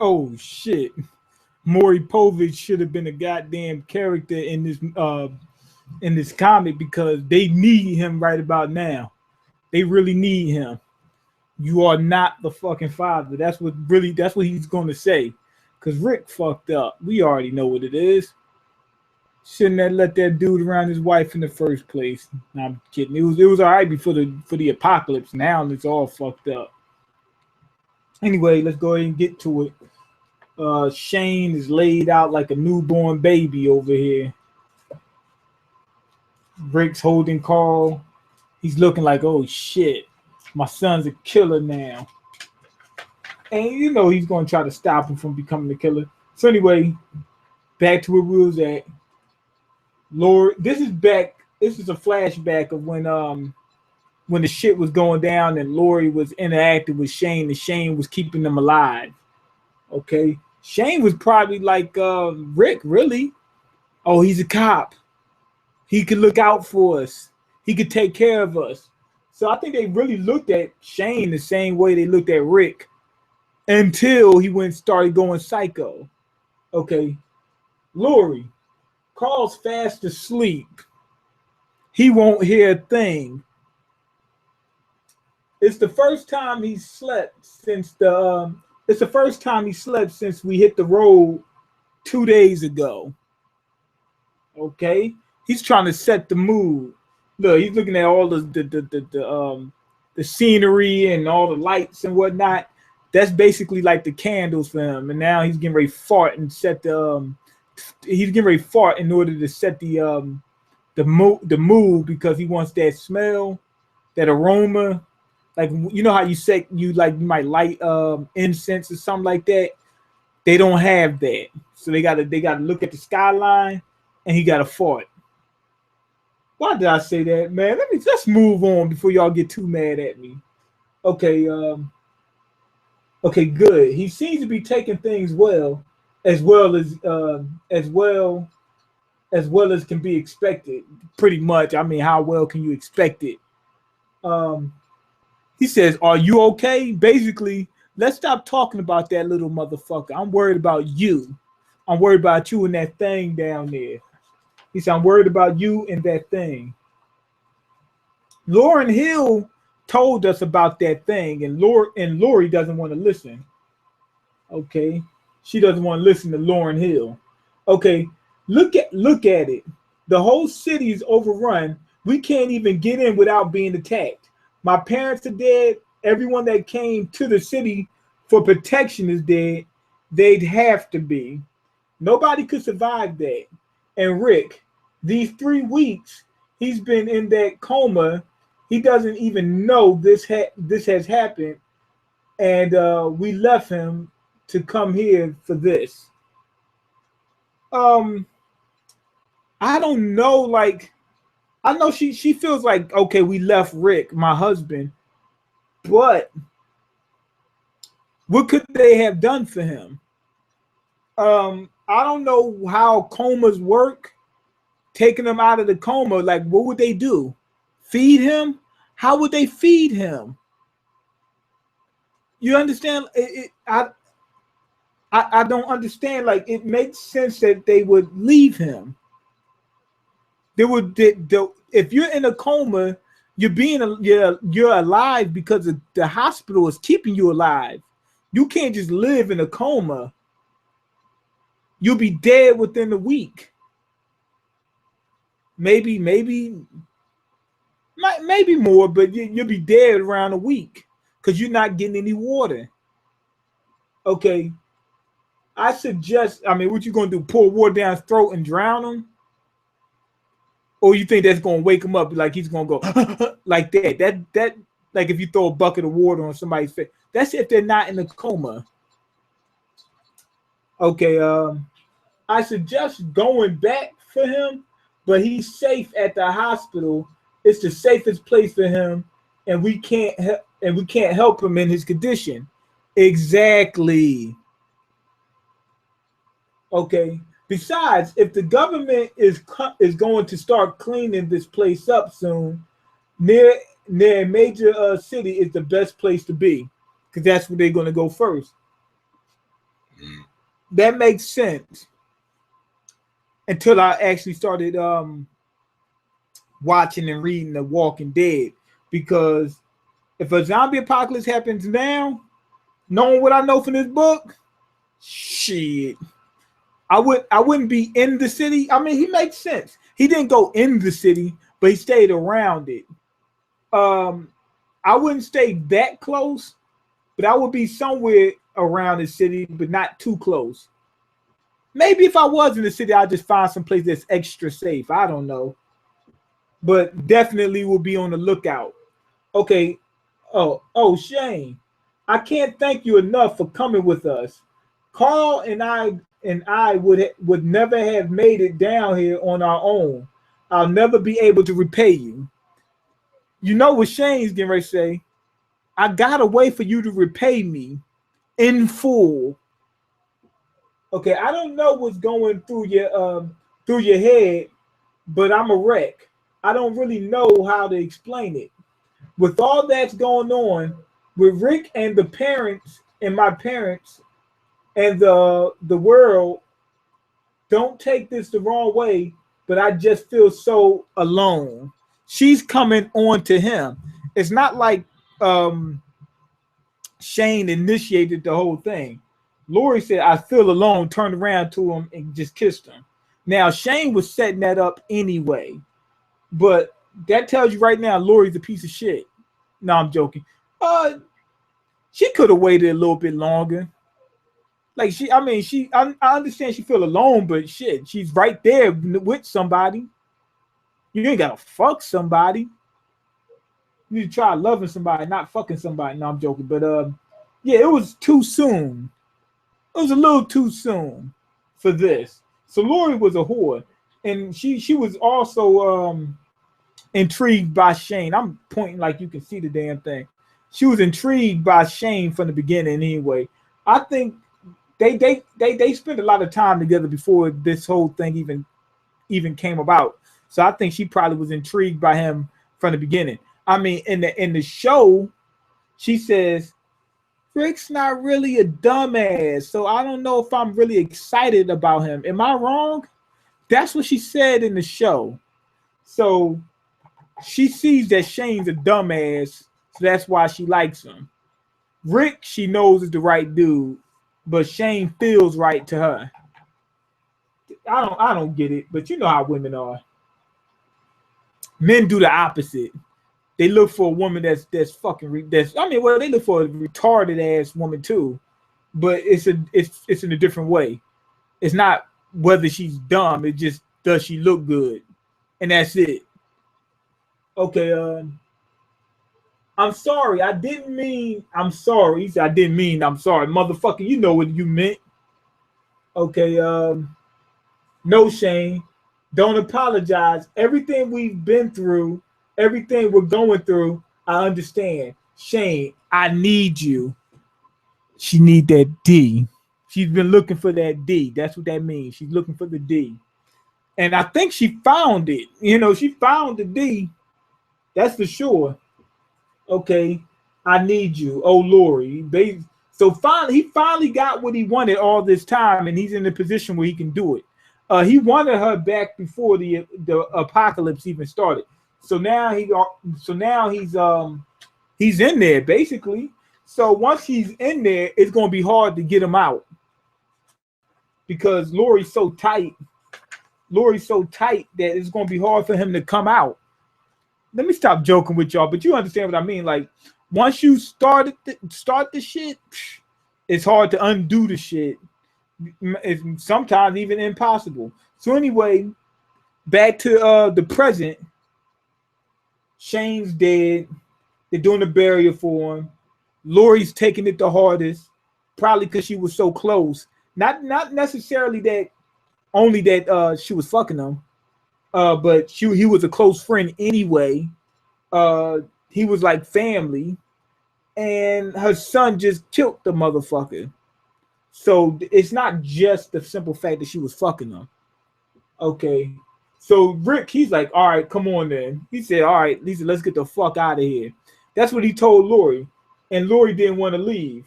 Oh shit. Maury Povich should have been a goddamn character in this comic because they need him right about now. They really need him. You are not the fucking father. That's what he's gonna say. Cause Rick fucked up. We already know what it is. Shouldn't have let that dude around his wife in the first place. Nah, I'm kidding. It was alright before the apocalypse. Now it's all fucked up. Anyway, let's go ahead and get to it. Shane is laid out like a newborn baby over here. Rick's holding Carl. He's looking like, oh shit, my son's a killer now. And you know he's gonna try to stop him from becoming a killer. So anyway, back to where we was at. Laurie, this is back. This is a flashback of when the shit was going down and Laurie was interacting with Shane and Shane was keeping them alive. Okay, Shane was probably like Rick, really. Oh, he's a cop. He could look out for us. He could take care of us. So I think they really looked at Shane the same way they looked at Rick until he went started going psycho. Okay, Laurie, Carl's fast asleep. He won't hear a thing. It's the first time he slept since it's the first time he slept since we hit the road 2 days ago. Okay, he's trying to set the mood. Look, he's looking at all the scenery and all the lights and whatnot. That's basically like the candles for him. And now he's getting ready to fart and set the he's getting ready to fart in order to set the mood because he wants that smell, that aroma. Like you know how you might light incense or something like that. They don't have that, so they gotta look at the skyline, and he gotta fart. Why did I say that, man? Let's move on before y'all get too mad at me. Okay, okay, good. He seems to be taking things well, as well as as well as can be expected. Pretty much. I mean, how well can you expect it? Um, he says, "Are you okay?" Basically, let's stop talking about that little motherfucker. I'm worried about you. I'm worried about you and that thing down there. He said, "I'm worried about you and that thing." Lauren Hill told us about that thing, and Laurie doesn't want to listen. Okay, she doesn't want to listen to Lauren Hill. Okay, look at it. The whole city is overrun. We can't even get in without being attacked. My parents are dead. Everyone that came to the city for protection is dead. They'd have to be. Nobody could survive that. And Rick, these 3 weeks he's been in that coma. He doesn't even know this has happened, and we left him to come here for this. Um, I don't know. Like, I know she feels like okay, we left Rick, my husband, but what could they have done for him? I don't know how comas work. Taking him out of the coma, like what would they do? Feed him? How would they feed him? You understand? I don't understand. Like it makes sense that they would leave him. If you're in a coma, you're alive because the hospital is keeping you alive. You can't just live in a coma. You'll be dead within a week. Maybe more, but you'll be dead around a week because you're not getting any water. Okay, I suggest. I mean, what you gonna do? Pour water down his throat and drown him? Or you think that's gonna wake him up like he's gonna go like that? That like if you throw a bucket of water on somebody's face. That's if they're not in a coma. Okay, I suggest going back for him, but he's safe at the hospital. It's the safest place for him, and we can't help him in his condition. Exactly. Okay. Besides, if the government is going to start cleaning this place up soon, near a major city is the best place to be because that's where they're going to go first. that makes sense until I actually started watching and reading The Walking Dead. Because if a zombie apocalypse happens now, knowing what I know from this book, shit, I wouldn't be in the city. I mean, he makes sense. He didn't go in the city, but he stayed around it. I wouldn't stay that close, but I would be somewhere around the city, but not too close. Maybe if I was in the city, I'd just find some place that's extra safe. I don't know. But definitely will be on the lookout. Okay. Oh, Shane, I can't thank you enough for coming with us. Carl and I would never have made it down here on our own. I'll never be able to repay you. You know what Shane's getting ready to say? I got a way for you to repay me in full. Okay, I don't know what's going through your head, but I'm a wreck. I don't really know how to explain it. With all that's going on, with Rick and the parents and my parents and the world, don't take this the wrong way, but I just feel so alone. She's coming on to him. It's not like Shane initiated the whole thing. Laurie said, I feel alone, turned around to him and just kissed him. Now, Shane was setting that up anyway, but that tells you right now, Laurie's a piece of shit. No, I'm joking. She could have waited a little bit longer. Like I understand she feel alone, but shit, she's right there with somebody. You ain't gotta fuck somebody. You need to try loving somebody, not fucking somebody. No, I'm joking. But yeah, it was too soon. It was a little too soon for this. So Laurie was a whore, and she was also intrigued by Shane. I'm pointing like you can see the damn thing. She was intrigued by Shane from the beginning anyway. I think they spent a lot of time together before this whole thing even came about. So I think she probably was intrigued by him from the beginning. I mean, in the show, she says, Rick's not really a dumbass, so I don't know if I'm really excited about him. Am I wrong? That's what she said in the show. So she sees that Shane's a dumbass, so that's why she likes him. Rick, she knows is the right dude, but Shane feels right to her. I don't get it, but you know how women are. Men do the opposite. They look for a woman they look for a retarded ass woman too, but it's in a different way. It's not whether she's dumb, it just does she look good, and that's it. Okay, I'm sorry. I didn't mean I'm sorry. He said I didn't mean I'm sorry, motherfucker. You know what you meant. Okay, no, Shane, don't apologize. Everything we've been through, everything we're going through, I understand. Shane, I need you. She need that D. She's been looking for that D. That's what that means. She's looking for the D. And I think she found it. You know, she found the D. That's for sure. Okay, I need you. Oh, Laurie. So he finally got what he wanted all this time, and he's in a position where he can do it. He wanted her back before the apocalypse even started. So now he's in there basically. So once he's in there, it's gonna be hard to get him out because Laurie's so tight. Laurie's so tight that it's gonna be hard for him to come out. Let me stop joking with y'all, but you understand what I mean. Like once you start the shit, it's hard to undo the shit. It's sometimes even impossible. So anyway, back to the present. Shane's dead. They're doing the burial for him. Laurie's taking it the hardest, probably because she was so close. Not necessarily that only that she was fucking him, but he was a close friend anyway. He was like family, and her son just killed the motherfucker. So it's not just the simple fact that she was fucking him. Okay. So Rick, he's like, all right, come on then. He said, all right, Lisa, let's get the fuck out of here. That's what he told Laurie. And Laurie didn't want to leave.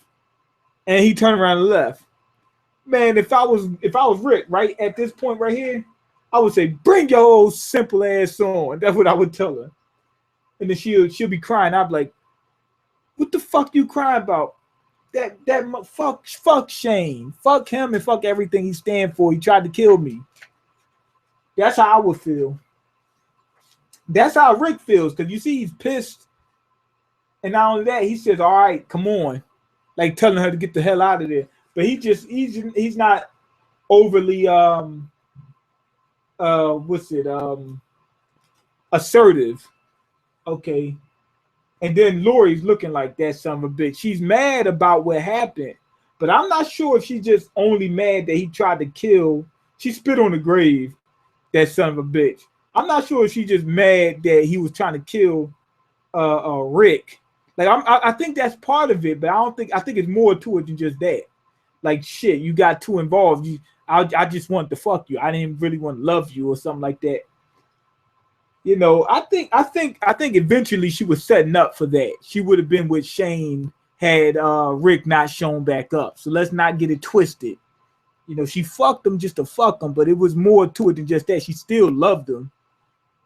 And he turned around and left. Man, if I was Rick, right at this point right here, I would say, bring your old simple ass on. That's what I would tell her. And then she'll be crying. I'd be like, what the fuck you crying about? Fuck Shane. Fuck him and fuck everything he stand for. He tried to kill me. That's how I would feel. That's how Rick feels, because you see he's pissed. And not only that, he says, all right, come on. Like telling her to get the hell out of there. But he's not overly assertive. Okay. And then Laurie's looking like that son of a bitch. She's mad about what happened. But I'm not sure if she's just only mad that he tried to kill. She spit on the grave, that son of a bitch. I'm not sure if she's just mad that he was trying to kill Rick. Like I think that's part of it, but I think it's more to it than just that. Like shit, you got too involved. I just want to fuck you. I didn't really want to love you or something like that. You know, I think eventually she was setting up for that. She would have been with Shane had Rick not shown back up. So let's not get it twisted. You know, she fucked him just to fuck him, but it was more to it than just that. She still loved him.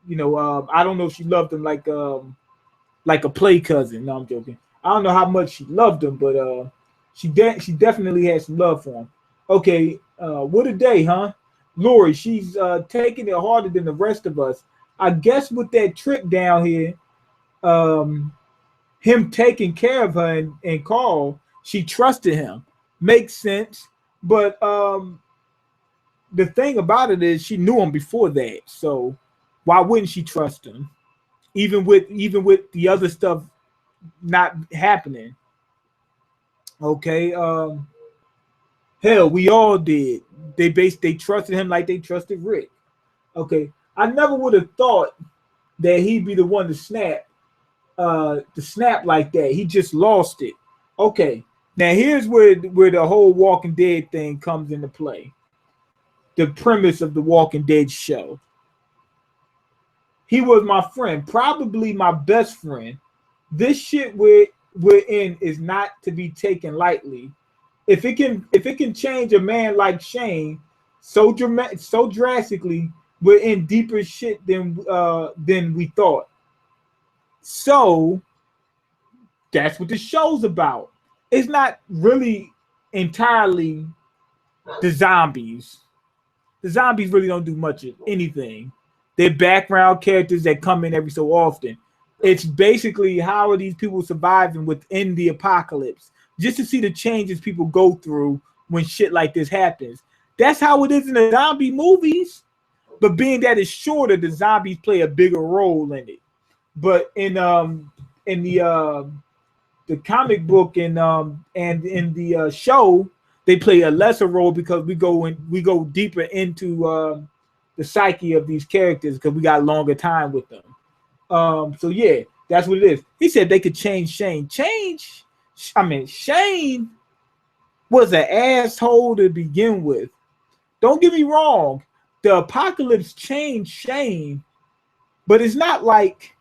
You know, I don't know if she loved him like a play cousin. No, I'm joking. I don't know how much she loved him, but she definitely had some love for him. Okay, what a day, huh? Laurie, she's taking it harder than the rest of us. I guess with that trip down here, him taking care of her and Carl, she trusted him. Makes sense. But the thing about it is she knew him before that. So why wouldn't she trust him? Even with the other stuff not happening. Okay. Hell, we all did. They trusted him like they trusted Rick. Okay. I never would have thought that he'd be the one to snap like that. He just lost it. Okay. Now here's where the whole Walking Dead thing comes into play. The premise of the Walking Dead show. He was my friend, probably my best friend. This shit we're in is not to be taken lightly. If it can change a man like Shane so drastically, we're in deeper shit than we thought. So that's what the show's about. It's not really entirely the zombies. The zombies really don't do much of anything. They're background characters that come in every so often. It's basically how are these people surviving within the apocalypse, just to see the changes people go through when shit like this happens. That's how it is in the zombie movies. But being that it's shorter, the zombies play a bigger role in it. But in the comic book and in the show, they play a lesser role because we go deeper into the psyche of these characters because we got longer time with them. So yeah, that's what it is. He said they could change Shane. Shane was an asshole to begin with. Don't get me wrong. The apocalypse changed Shane, but it's not like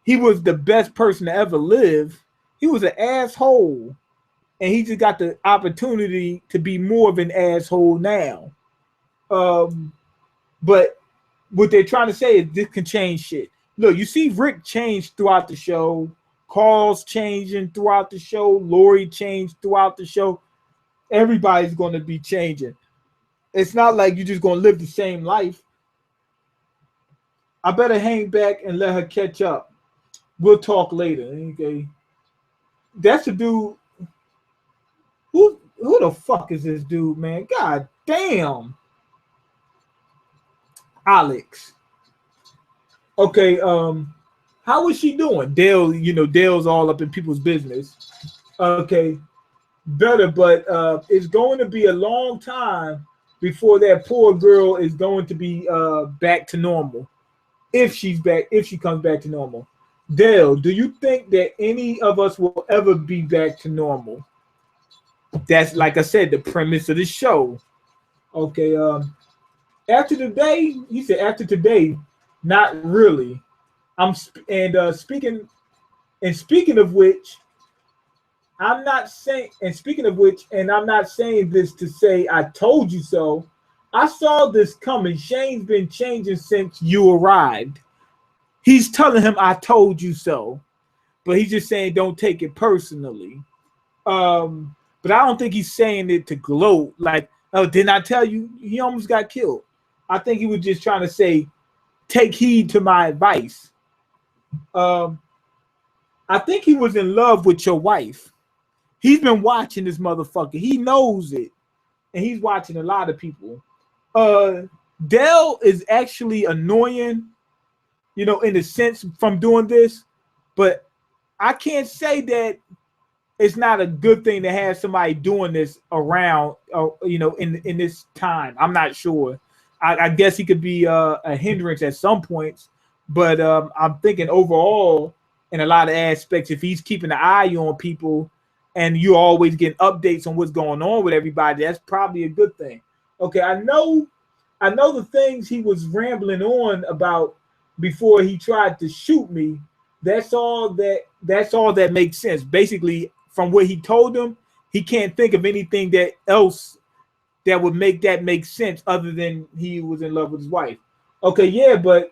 he was the best person to ever live. He was an asshole, and he just got the opportunity to be more of an asshole now. But what they're trying to say is this can change shit. Look, you see Rick change throughout the show. Carl's changing throughout the show. Laurie changed throughout the show. Everybody's going to be changing. It's not like you're just going to live the same life. I better hang back and let her catch up. We'll talk later. Okay. That's a dude. Who the fuck is this dude, man? God damn. Alex. Okay, how is she doing? Dale's all up in people's business. Okay, better, but it's going to be a long time before that poor girl is going to be back to normal. If she comes back to normal. Dale, do you think that any of us will ever be back to normal? That's, like I said, the premise of the show. Okay, after today, he said after today, not really. Speaking of which, I'm not saying, and speaking of which, and I'm not saying this to say I told you so. I saw this coming. Shane's been changing since you arrived. He's telling him I told you so, but he's just saying don't take it personally. But I don't think he's saying it to gloat. Like, oh, didn't I tell you? He almost got killed. I think he was just trying to say, take heed to my advice. I think he was in love with your wife. He's been watching this motherfucker. He knows it, and he's watching a lot of people. Dell is actually annoying, you know, in a sense from doing this, but I can't say that it's not a good thing to have somebody doing this around, you know, in this time. I'm not sure. I guess he could be a hindrance at some points, but I'm thinking overall, in a lot of aspects, if he's keeping an eye on people and you're always getting updates on what's going on with everybody, that's probably a good thing. Okay, I know the things he was rambling on about before he tried to shoot me. That's all that makes sense. Basically, from what he told him, he can't think of anything that else that would make that make sense other than he was in love with his wife. Okay, yeah, but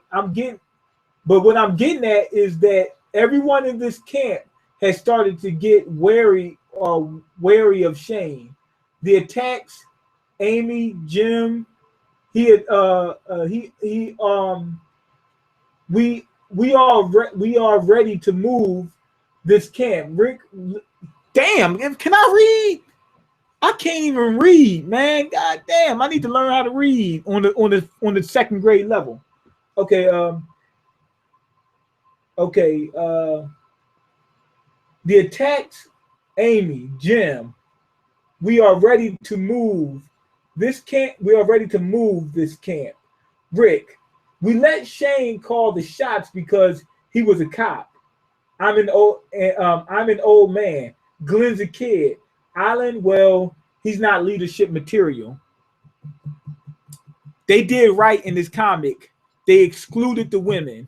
what I'm getting at is that everyone in this camp has started to get wary of Shane. The attacks, Amy, Jim, we are ready to move this camp. Rick, damn, can I read? I can't even read, man. God damn, I need to learn how to read on the second grade level. Okay, the attacks, Amy, Jim, we are ready to move this camp. We are ready to move this camp. Rick, we let Shane call the shots because he was a cop. I'm an old man. Glenn's a kid. Alan, well, he's not leadership material. They did right in this comic. They excluded the women.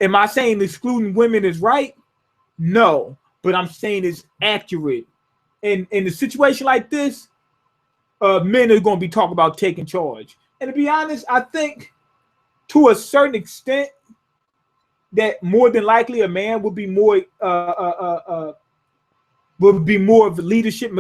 Am I saying excluding women is right? No, but I'm saying it's accurate. In a situation like this, men are going to be talking about taking charge. And to be honest, I think to a certain extent that more than likely a man would be more of a leadership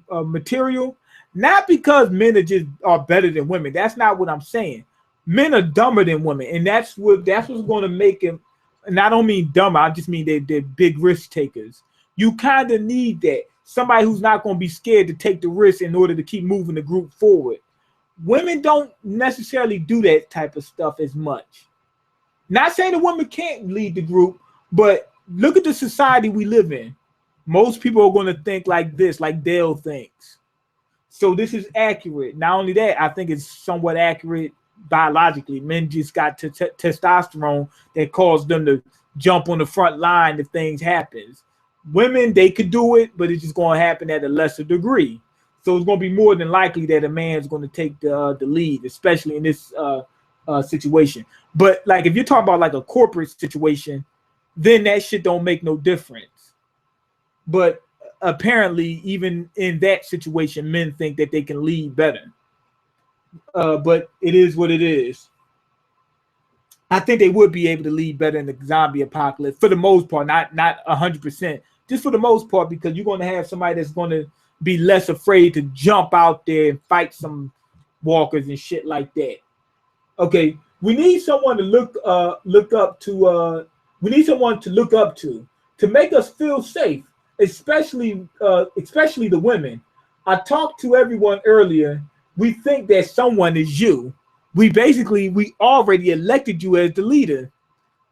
material. Not because men are better than women. That's not what I'm saying. Men are dumber than women, and that's what's going to make him. And I don't mean dumber. I just mean they're big risk takers. You kind of need that. Somebody who's not going to be scared to take the risk in order to keep moving the group forward. Women don't necessarily do that type of stuff as much. Not saying a woman can't lead the group, but look at the society we live in. Most people are going to think like this, like Dale thinks. So this is accurate. Not only that, I think it's somewhat accurate biologically. Men just got testosterone that caused them to jump on the front line if things happen. Women, they could do it, but it's just going to happen at a lesser degree. So it's going to be more than likely that a man's going to take the lead, especially in this situation. But like if you're talking about like a corporate situation, then that shit don't make no difference. But apparently, even in that situation, men think that they can lead better. But it is what it is. I think they would be able to lead better in the zombie apocalypse for the most part, not 100%, just for the most part, because you're going to have somebody that's going to be less afraid to jump out there and fight some walkers and shit like that. Okay, we need someone to look up to. We need someone to look up to make us feel safe, especially the women. I talked to everyone earlier. We think that someone is you. We already elected you as the leader.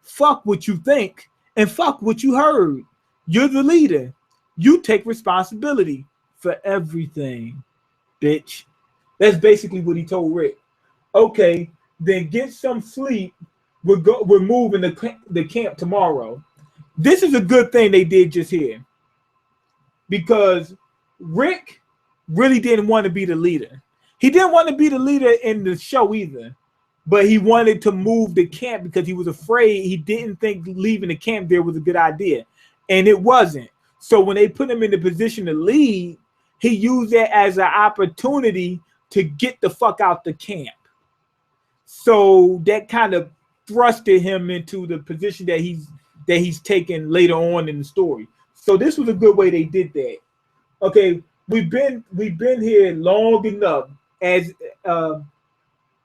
Fuck what you think and fuck what you heard. You're the leader. You take responsibility for everything, bitch. That's basically what he told Rick. Okay, then get some sleep. We're moving the camp tomorrow. This is a good thing they did just here, because Rick really didn't want to be the leader. He didn't want to be the leader in the show either, but he wanted to move the camp because he was afraid. He didn't think leaving the camp there was a good idea, and it wasn't. So when they put him in the position to lead, he used that as an opportunity to get the fuck out the camp. So that kind of thrusted him into the position that he's taken later on in the story. So this was a good way they did that. Okay, we've been here long enough as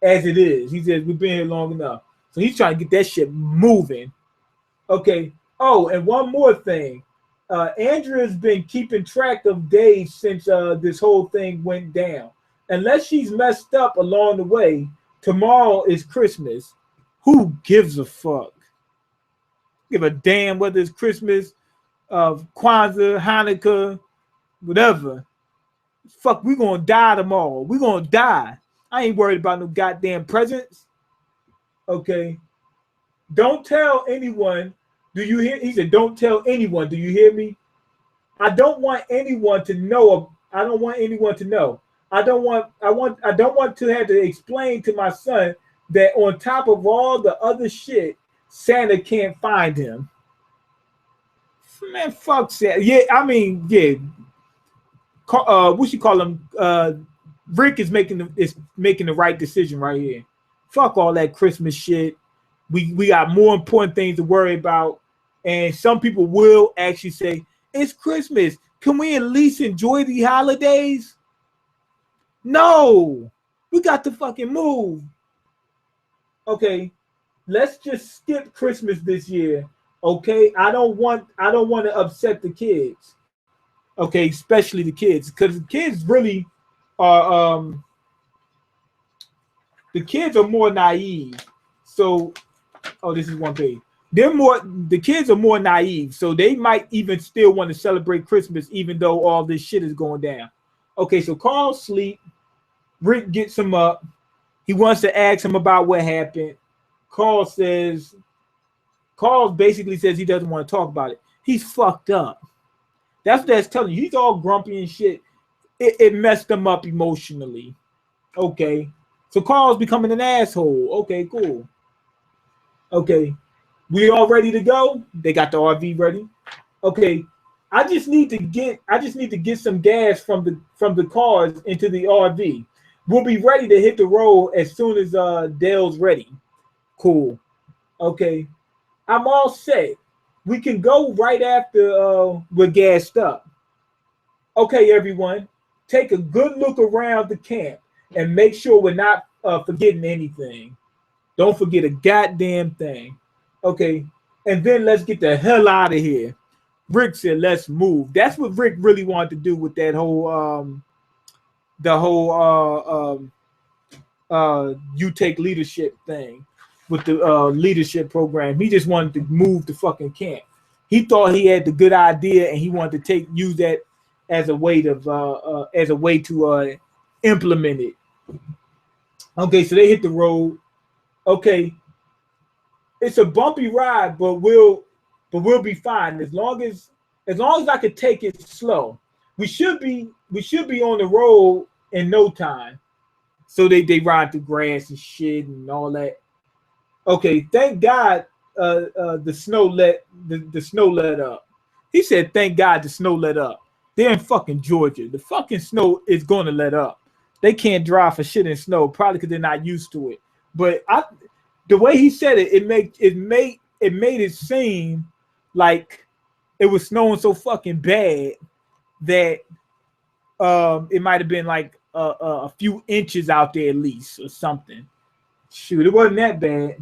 it is. He says we've been here long enough. So he's trying to get that shit moving. Okay. Oh, and one more thing. Andrea's been keeping track of days since this whole thing went down. Unless she's messed up along the way, tomorrow is Christmas. Who gives a fuck? Give a damn whether it's Christmas, Kwanzaa, Hanukkah, whatever. Fuck, we gonna die tomorrow. We gonna die. I ain't worried about no goddamn presents. Okay. Don't tell anyone. Do you hear? He said, don't tell anyone. Do you hear me? I don't want anyone to know. I don't want anyone to know. I don't want to have to explain to my son that on top of all the other shit, Santa can't find him. Man, fuck Santa. Yeah, I mean, yeah. What you call him? Rick is making the right decision right here. Fuck all that Christmas shit. We got more important things to worry about. And some people will actually say, it's Christmas. Can we at least enjoy the holidays? No, we got to fucking move. Okay, let's just skip Christmas this year. Okay, I don't want to upset the kids. Okay, especially the kids, because the kids really are the kids are more naive. So, this is one page. The kids are more naive, so they might even still want to celebrate Christmas even though all this shit is going down. Okay, so Carl sleep. Rick gets him up. He wants to ask him about what happened. Carl basically says he doesn't want to talk about it. He's fucked up. That's what that's telling you. He's all grumpy and shit. It messed him up emotionally. Okay. So Carl's becoming an asshole. Okay, cool. Okay. We all ready to go? They got the RV ready. Okay. I just need to get some gas from the cars into the RV. We'll be ready to hit the road as soon as Dale's ready. Cool. Okay. I'm all set. We can go right after we're gassed up. Okay, everyone. Take a good look around the camp and make sure we're not forgetting anything. Don't forget a goddamn thing. Okay. And then let's get the hell out of here. Rick said, let's move. That's what Rick really wanted to do with that whole you take leadership thing with the leadership program. He just wanted to move the fucking camp. He thought he had the good idea and he wanted to use that as a way to implement it. Okay, so they hit the road. Okay. It's a bumpy ride, but we'll be fine as long as I could take it slow. We should be on the road in no time. So they ride through grass and shit and all that. Okay, thank God the snow let up. He said, thank God the snow let up. They're in fucking Georgia. The fucking snow is going to let up. They can't drive for shit in snow, probably because they're not used to it. But the way he said it, it made it seem like it was snowing so fucking bad that it might have been like a few inches out there at least or something. Shoot, it wasn't that bad.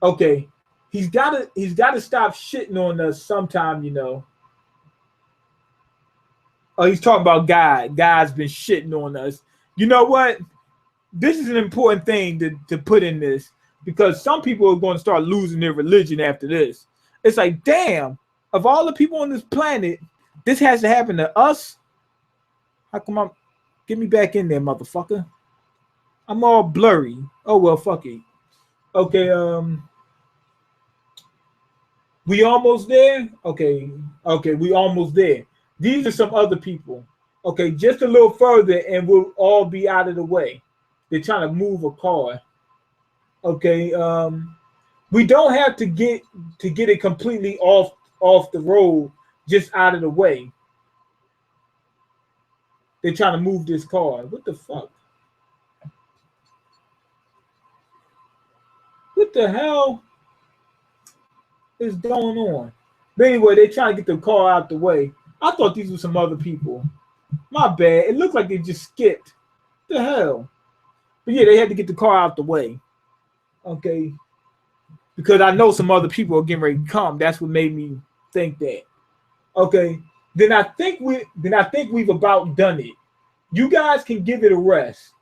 Okay, he's got to stop shitting on us sometime, you know. Oh, he's talking about God. God's been shitting on us. You know what? This is an important thing to put in this because some people are going to start losing their religion after this. It's like, damn, of all the people on this planet, this has to happen to us. How come get me back in there, motherfucker? I'm all blurry. Oh, well, fuck it. Okay, we almost there? Okay, we almost there. These are some other people. Okay, just a little further and we'll all be out of the way. They're trying to move a car. Okay, we don't have to get it completely off off the road, just out of the way. They're trying to move this car. What the fuck? What the hell is going on? But anyway, they're trying to get the car out the way. I thought these were some other people. My bad. It looked like they just skipped. What the hell? But yeah, they had to get the car out the way. Okay. Because I know some other people are getting ready to come. That's what made me think that. Okay. Then I think we've about done it. You guys can give it a rest.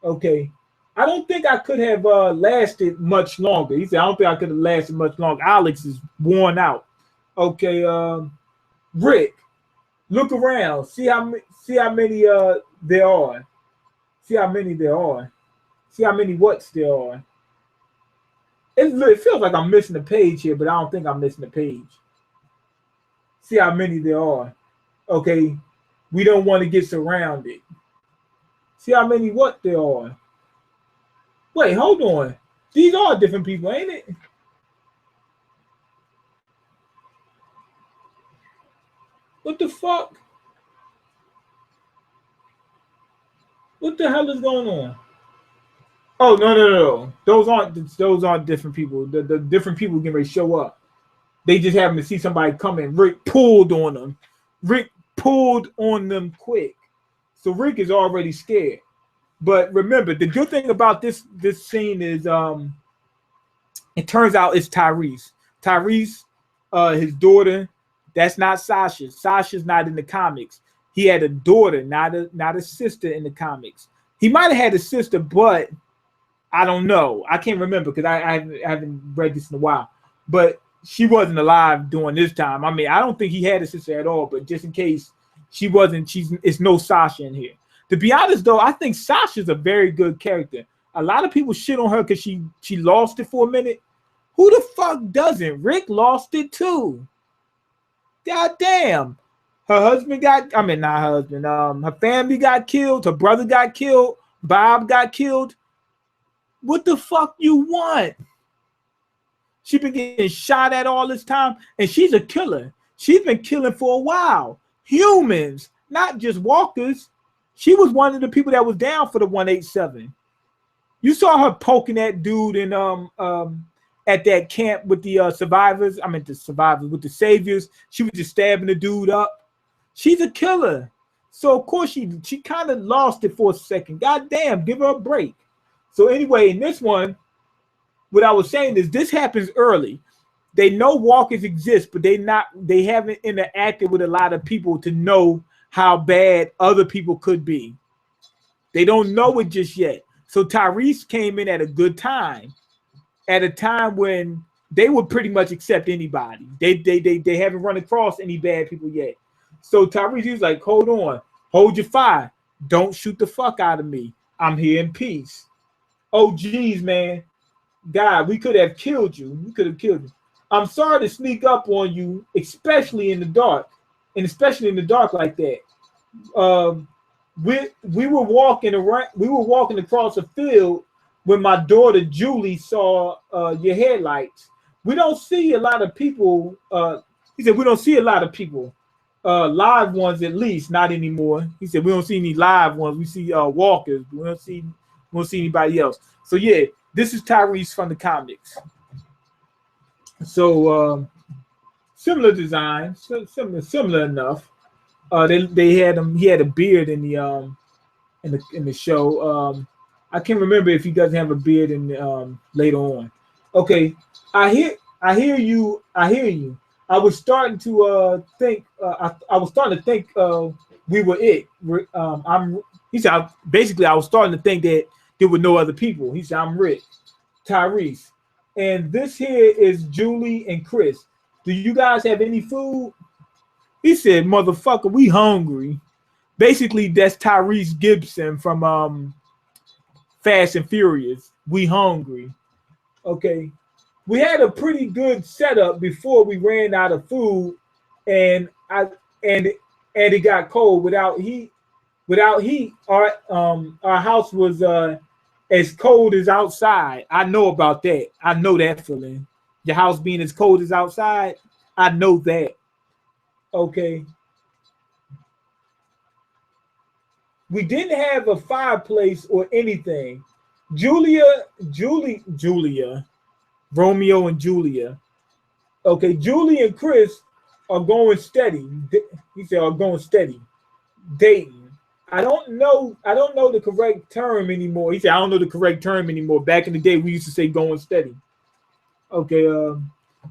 Okay. I don't think I could have lasted much longer. He said, I don't think I could have lasted much longer. Alex is worn out. Okay, Rick, look around. See how many there are. See how many there are. See how many what's there are. It feels like I'm missing a page here, but I don't think I'm missing a page. See how many there are. Okay, we don't want to get surrounded. See how many what there are. Wait, hold on. These are different people, ain't it? What the fuck? What the hell is going on? Oh, no. Those aren't different people. The different people getting ready to show up. They just happen to see somebody coming. Rick pulled on them. Rick pulled on them quick. So Rick is already scared. But remember, the good thing about this scene is it turns out it's Tyreese. Tyreese, his daughter, that's not Sasha. Sasha's not in the comics. He had a daughter, not a sister in the comics. He might have had a sister, but I don't know. I can't remember because I haven't read this in a while. But she wasn't alive during this time. I mean, I don't think he had a sister at all, but just in case she wasn't, it's no Sasha in here. To be honest, though, I think Sasha's a very good character. A lot of people shit on her because she lost it for a minute. Who the fuck doesn't? Rick lost it too. God damn. Her family got killed. Her brother got killed. Bob got killed. What the fuck you want? She been getting shot at all this time, and she's a killer. She's been killing for a while. Humans, not just walkers. She was one of the people that was down for the 187. You saw her poking that dude in at that camp with the survivors. I mean the survivors with the saviors. She was just stabbing the dude up. She's a killer. So of course she kind of lost it for a second. God damn, give her a break. So anyway, in this one, what I was saying is this happens early. They know walkers exist, but they haven't interacted with a lot of people to know how bad other people could be. They don't know it just yet. So Tyrese came in at a good time, at a time when they would pretty much accept anybody. They haven't run across any bad people yet. So Tyrese was like, hold on, hold your fire. Don't shoot the fuck out of me. I'm here in peace. Oh, geez, man. God, we could have killed you. We could have killed you. I'm sorry to sneak up on you, especially in the dark. And especially in the dark like that. We were walking around. We were walking across a field when my daughter Julie saw your headlights. We don't see a lot of people. He said we don't see a lot of people, live ones at least, not anymore. He said we don't see any live ones. We see walkers. We don't see anybody else. So yeah, this is Tyreese from the comics. So similar design, similar enough. They had him. He had a beard in the show. I can't remember if he doesn't have a beard in later on. Okay, I hear you. I was starting to think. I was starting to think we were it. He said basically I was starting to think that there were no other people. He said I'm Rick, Tyreese, and this here is Julie and Chris. Do you guys have any food? He said, motherfucker, we hungry. Basically, that's Tyrese Gibson from Fast and Furious. We hungry. Okay. We had a pretty good setup before we ran out of food, and it got cold. Without heat, our house was as cold as outside. I know about that. I know that feeling. Your house being as cold as outside. I know that. Okay. We didn't have a fireplace or anything. Julia, Romeo and Julia. Okay, Julie and Chris are going steady. He said are going steady. Dating. I don't know the correct term anymore. He said, I don't know the correct term anymore. Back in the day, we used to say going steady. Okay,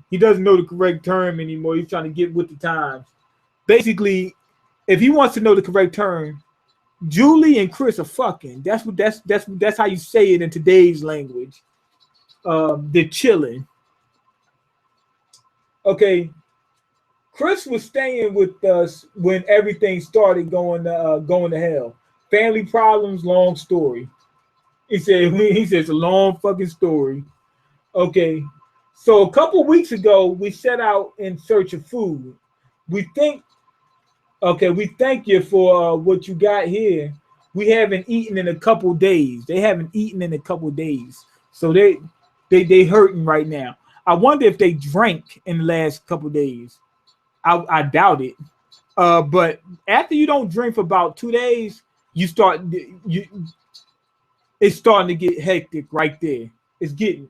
he doesn't know the correct term anymore. He's trying to get with the times. Basically, if he wants to know the correct term, Julie and Chris are fucking. That's how you say it in today's language. They're chilling. Okay, Chris was staying with us when everything started going to hell. Family problems, long story. He said it's a long fucking story. Okay, so a couple weeks ago we set out in search of food. We thank you for what you got here. We haven't eaten in a couple days. They haven't eaten in a couple days, so they hurting right now. I wonder if they drank in the last couple days. I doubt it. But after you don't drink for about 2 days, it's starting to get hectic right there. It's getting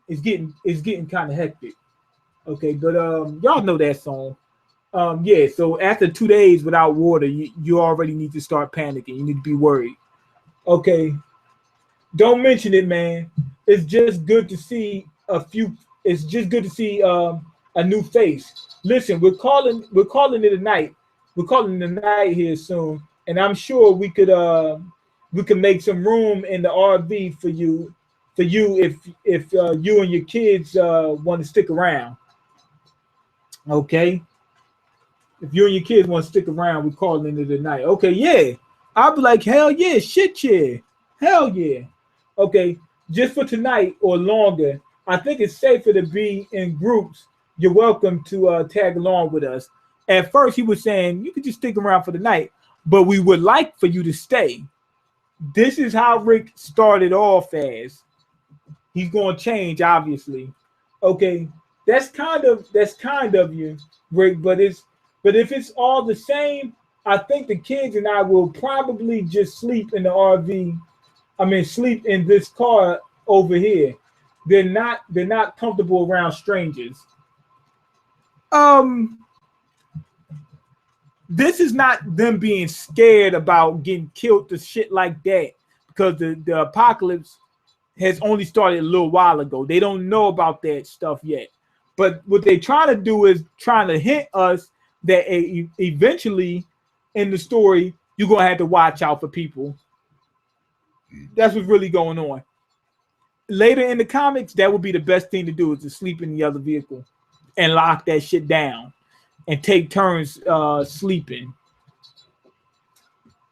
kind of hectic. Okay, but y'all know that song. Yeah, so after 2 days without water, you already need to start panicking. You need to be worried. Okay. Don't mention it, man. It's just good to see it's just good to see a new face. Listen, we're calling it a night. We're calling it a night here soon, and I'm sure we could make some room in the RV for you if you and your kids want to stick around. Okay. If you and your kids want to stick around, we're calling it a night. Okay, yeah. I'll be like, hell yeah, shit yeah. Hell yeah. Okay, just for tonight or longer, I think it's safer to be in groups. You're welcome to tag along with us. At first, he was saying you could just stick around for the night, but we would like for you to stay. This is how Rick started off as. He's going to change, obviously. Okay, that's kind of you, Rick. But if it's all the same, I think the kids and I will probably just sleep in the RV. I mean, sleep in this car over here. They're not comfortable around strangers. This is not them being scared about getting killed to shit like that, because the apocalypse has only started a little while ago. They don't know about that stuff yet. But what they're trying to do is trying to hint us that eventually in the story, you're going to have to watch out for people. That's what's really going on. Later in the comics, that would be the best thing to do, is to sleep in the other vehicle and lock that shit down and take turns sleeping.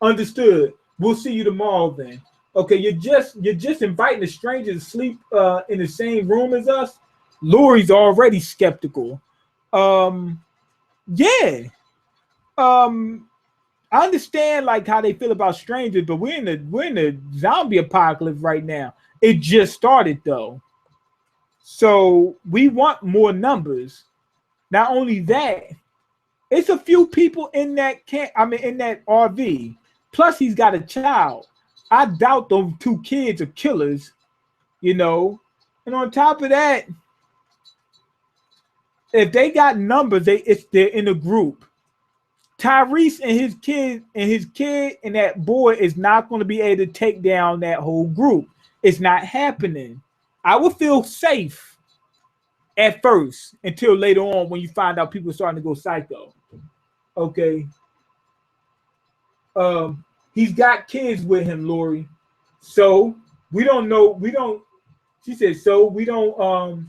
Understood. We'll see you tomorrow then. Okay, you're just inviting a stranger to sleep in the same room as us. Laurie's already skeptical. Yeah. I understand like how they feel about strangers, but we're in the zombie apocalypse right now. It just started though. So we want more numbers. Not only that, it's a few people in that in that RV. Plus he's got a child. I doubt those 2 kids are killers, you know. And on top of that, if they got numbers, they're in a group. Tyrese and his kid and that boy is not going to be able to take down that whole group. It's not happening. I would feel safe at first until later on when you find out people are starting to go psycho. Okay. He's got kids with him, Laurie. So we don't know. She said, so we don't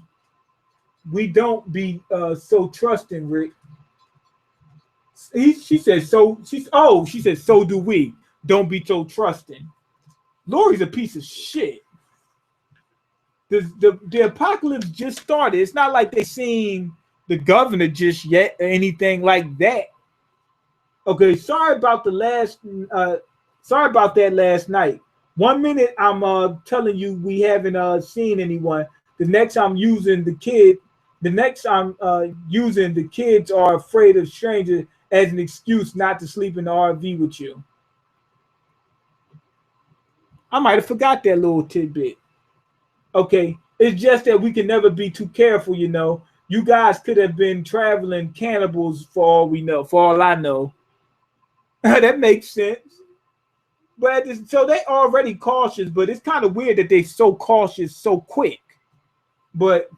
be so trusting, Rick. She said, so do we. Don't be so trusting. Laurie's a piece of shit. The apocalypse just started. It's not like they seen the governor just yet or anything like that. Okay, sorry about that last night. 1 minute I'm telling you we haven't seen anyone. The next I'm using the kid The next I'm using the kids are afraid of strangers as an excuse not to sleep in the RV with you. I might have forgot that little tidbit. Okay, it's just that we can never be too careful, you know. You guys could have been traveling cannibals for all we know, for all I know. That makes sense. But so they already cautious, but it's kind of weird that they so cautious so quick. But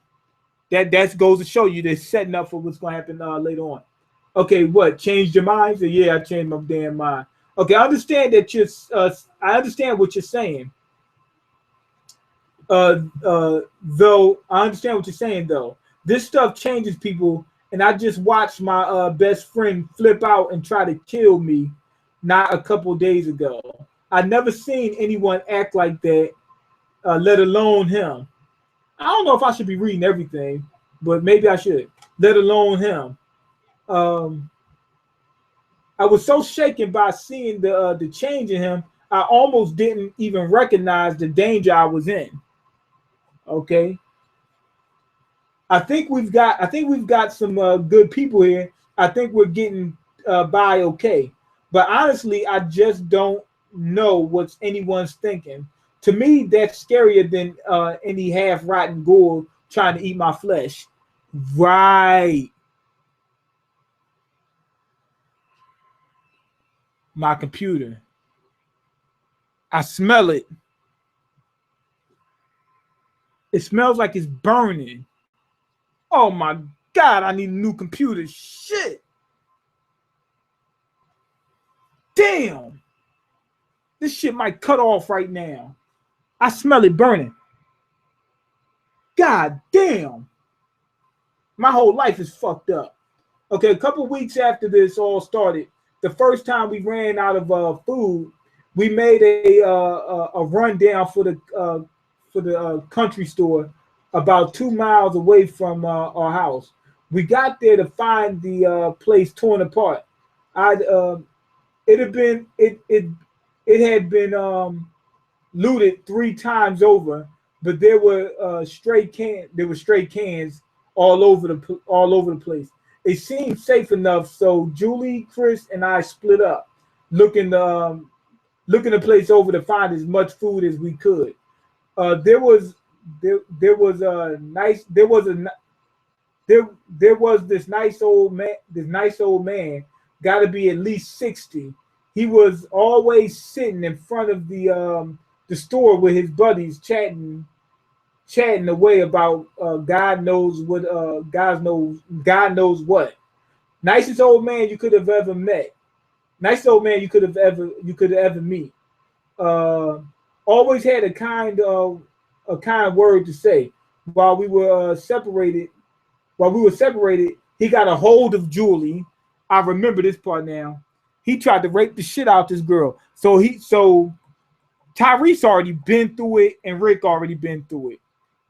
that goes to show you they're setting up for what's going to happen later on. Okay, what? Changed your mind? So yeah, I changed my damn mind. Okay, I understand that you're. I understand what you're saying. Though I understand what you're saying, though this stuff changes people, and I just watched my best friend flip out and try to kill me, not a couple days ago. I never seen anyone act like that, let alone him. I don't know if I should be reading everything, but maybe I should. Let alone him. I was so shaken by seeing the change in him. I almost didn't even recognize the danger I was in. Okay, I think we've got some good people here. I think we're getting by okay, but honestly, I just don't know what's anyone's thinking. To me, that's scarier than any half rotten ghoul trying to eat my flesh. Right, my computer. I smell it. It smells like it's burning. Oh my God, I need a new computer. Shit. Damn. This shit might cut off right now. I smell it burning. God damn. My whole life is fucked up. Okay, a couple weeks after this all started, the first time we ran out of food, we made a rundown for the country store about 2 miles away from our house. We got there to find the place torn apart. It had been looted 3 times over, but there were stray cans all over the place. It seemed safe enough, so Julie, Chris, and I split up, looking the place over to find as much food as we could. There was this nice old man, got to be at least 60. He was always sitting in front of the store with his buddies, chatting away about God knows what. Nicest old man you could have ever met. Nicest old man you could have ever meet. Always had a kind word to say. While we were separated, he got a hold of Julie. I remember this part now. He tried to rape the shit out this girl. So Tyrese already been through it, and Rick already been through it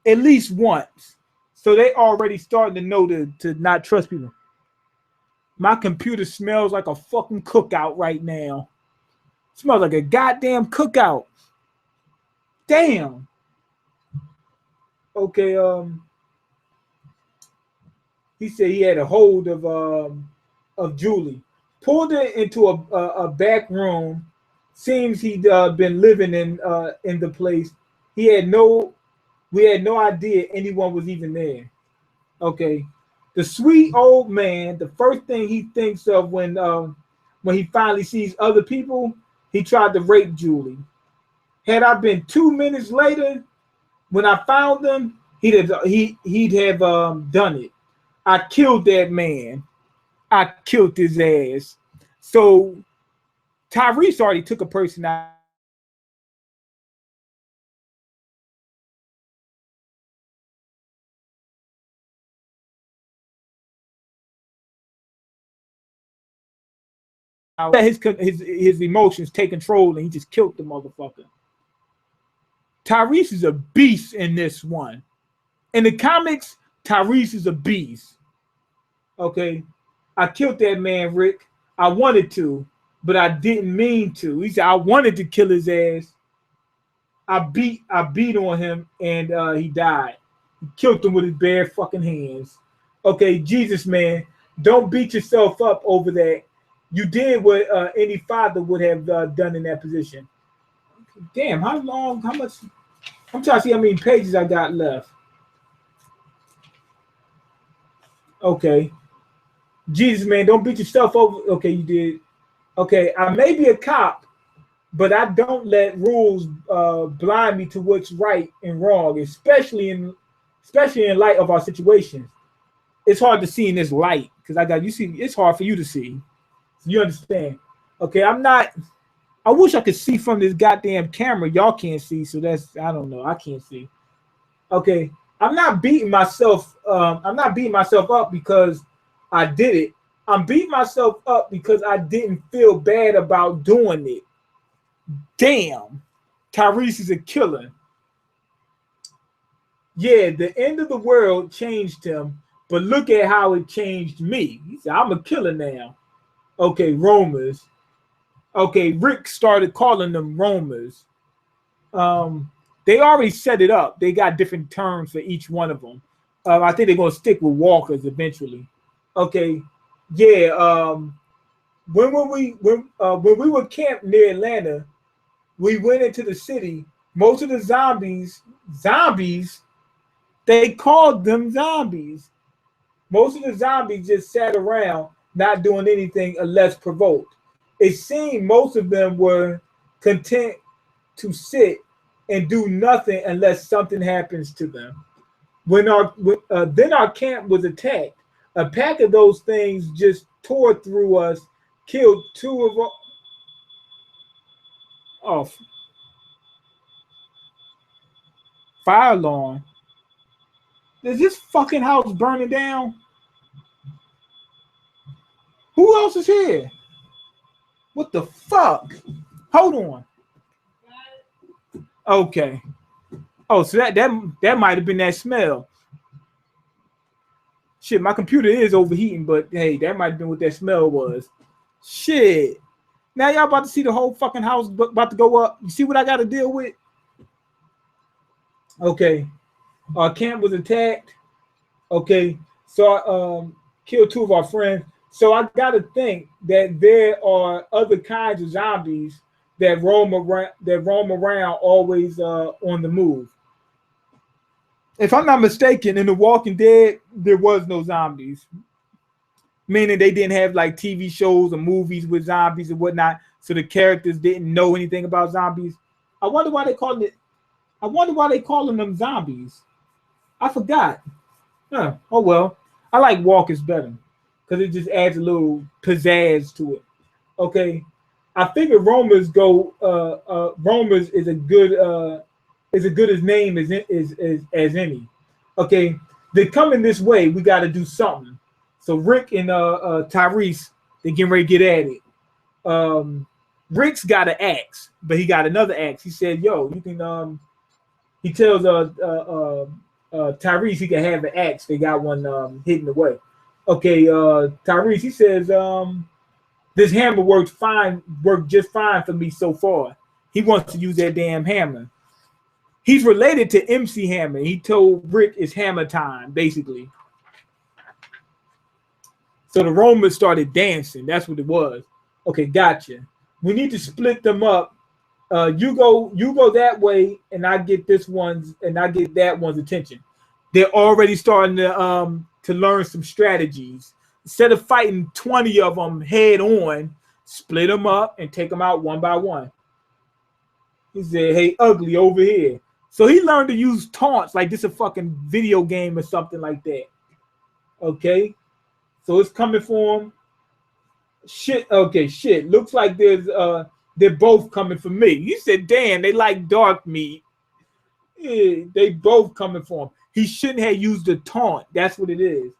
at least once. So they already starting to know to not trust people. My computer smells like a fucking cookout right now. It smells like a goddamn cookout. Damn. Okay, he said he had a hold of Julie. Pulled her into a back room. Seems he'd been living in the place. We had no idea anyone was even there. Okay, the sweet old man. The first thing he thinks of when he finally sees other people, he tried to rape Julie. Had I been 2 minutes later, when I found them, he'd have done it. I killed that man. I killed his ass. So Tyreese already took a person out. His emotions take control, and he just killed the motherfucker. Tyreese is a beast in this one. In the comics, Tyreese is a beast. Okay, I killed that man, Rick. I wanted to, but I didn't mean to. He said I wanted to kill his ass. I beat on him, and he died. He killed him with his bare fucking hands. Okay, Jesus, man, don't beat yourself up over that. You did what any father would have done in that position. Damn, how long? How much? I'm trying to see how many pages I got left. Okay, Jesus, man, don't beat yourself over. Okay, you did. Okay, I may be a cop, but I don't let rules blind me to what's right and wrong, especially in light of our situations. It's hard to see in this light because I got you see. It's hard for you to see. You understand? Okay, I'm not. I wish I could see from this goddamn camera. Y'all can't see, so that's I don't know. I can't see. Okay, I'm not beating myself. I'm not beating myself up because I did it. I'm beating myself up because I didn't feel bad about doing it. Damn, Tyrese is a killer. Yeah, the end of the world changed him, but look at how it changed me. He said, I'm a killer now. Okay, Romers. Okay, Rick started calling them Romers. They already set it up. They got different terms for each one of them. I think they're gonna stick with walkers eventually. Okay, yeah. When we were camped near Atlanta, we went into the city. Most of the zombies, they called them zombies. Most of the zombies just sat around, not doing anything unless provoked. It seemed most of them were content to sit and do nothing unless something happens to them. Then our camp was attacked. A pack of those things just tore through us, killed two of our. Oh, fire alarm! Is this fucking house burning down? Who else is here? What the fuck? Hold on. Okay. Oh, so that might have been that smell. Shit, my computer is overheating, but hey, that might have been what that smell was. Shit. Now y'all about to see the whole fucking house about to go up. You see what I got to deal with? Okay. Our camp was attacked. Okay. So I killed two of our friends. So I got to think that there are other kinds of zombies that roam around always on the move. If I'm not mistaken, in The Walking Dead, there was no zombies. Meaning they didn't have like TV shows or movies with zombies and whatnot, so the characters didn't know anything about zombies. I wonder why they calling it. I wonder why they calling them zombies. I forgot. Huh. Oh well. I like walkers better because it just adds a little pizzazz to it. Okay. I figure Romers go. Romers is a good as name as any. Okay. They're coming this way. We got to do something. So Rick and Tyreese, they getting ready to get at it. Rick's got an axe, but he got another axe. He said, "Yo, you can." He tells Tyreese he can have an axe. They got one hidden away. Okay, Tyreese, he says, "This hammer worked just fine for me so far." He wants to use that damn hammer. He's related to MC Hammer. He told Rick it's hammer time, basically. So the Romans started dancing. That's what it was. Okay, gotcha. We need to split them up. You go that way, and I get that one's attention. They're already starting to learn some strategies. Instead of fighting 20 of them head on, split them up and take them out one by one. He said, "Hey, ugly, over here." So he learned to use taunts like this a fucking video game or something like that. Okay. So it's coming for him. Shit. Okay. Shit. Looks like they're both coming for me. You said, "Damn, they like dark meat." Yeah, they both coming for him. He shouldn't have used a taunt. That's what it is.